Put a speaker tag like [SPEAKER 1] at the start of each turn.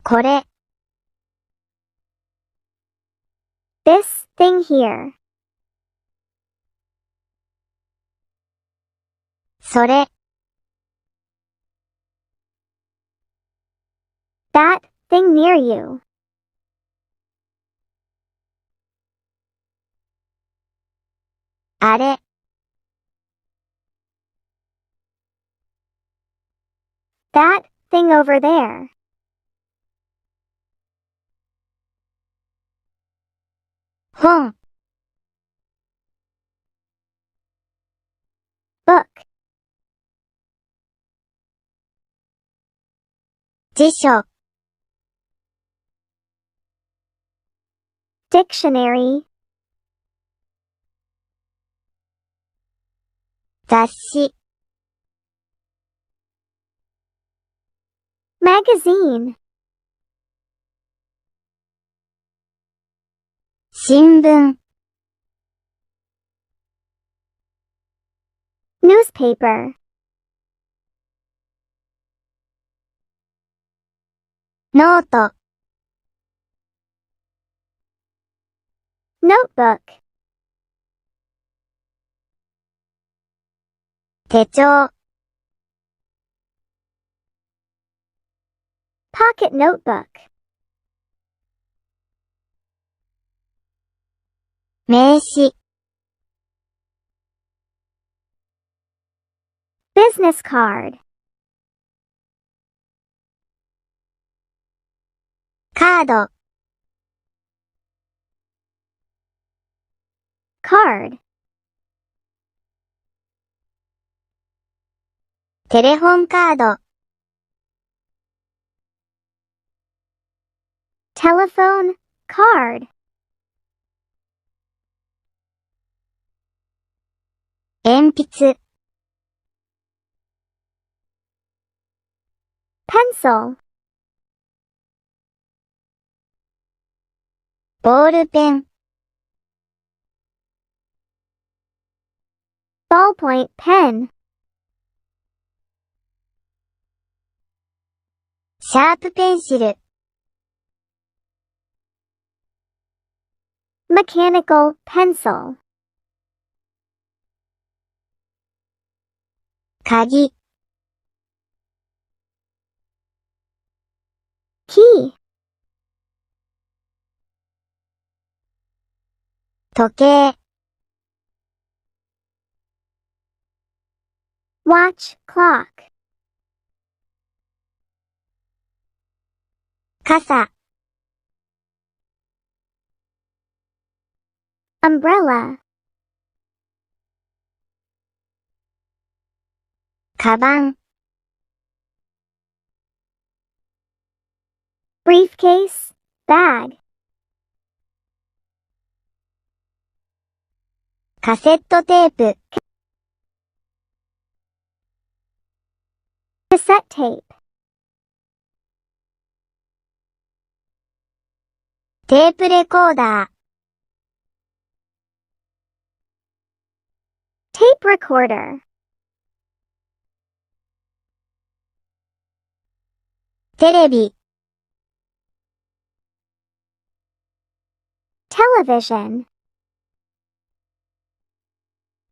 [SPEAKER 1] これ。
[SPEAKER 2] This thing here.
[SPEAKER 1] それ。
[SPEAKER 2] That thing near you.
[SPEAKER 1] あれ。
[SPEAKER 2] That thing over there.
[SPEAKER 1] 本。
[SPEAKER 2] Book.
[SPEAKER 1] 辞書。
[SPEAKER 2] Dictionary.
[SPEAKER 1] 雑誌。
[SPEAKER 2] Magazine.
[SPEAKER 1] 新聞。
[SPEAKER 2] Newspaper.
[SPEAKER 1] ノート。
[SPEAKER 2] Notebook.
[SPEAKER 1] 手帳。
[SPEAKER 2] Pocket notebook.
[SPEAKER 1] 名刺。
[SPEAKER 2] Business card.
[SPEAKER 1] カード。
[SPEAKER 2] Card.
[SPEAKER 1] テレホンカード。
[SPEAKER 2] Telephone card.
[SPEAKER 1] 鉛筆。
[SPEAKER 2] Pencil.
[SPEAKER 1] ボールペン。
[SPEAKER 2] Ballpoint pen.
[SPEAKER 1] シャープペンシル。
[SPEAKER 2] Mechanical pencil.
[SPEAKER 1] 鍵。
[SPEAKER 2] Key.
[SPEAKER 1] 時計。
[SPEAKER 2] Watch clock.
[SPEAKER 1] 傘。
[SPEAKER 2] Umbrella.
[SPEAKER 1] カバン。
[SPEAKER 2] Briefcase. Bag.
[SPEAKER 1] カセットテープ。
[SPEAKER 2] Cassette tape.
[SPEAKER 1] テープレコーダー。
[SPEAKER 2] Tape recorder.
[SPEAKER 1] テレビ。
[SPEAKER 2] Television.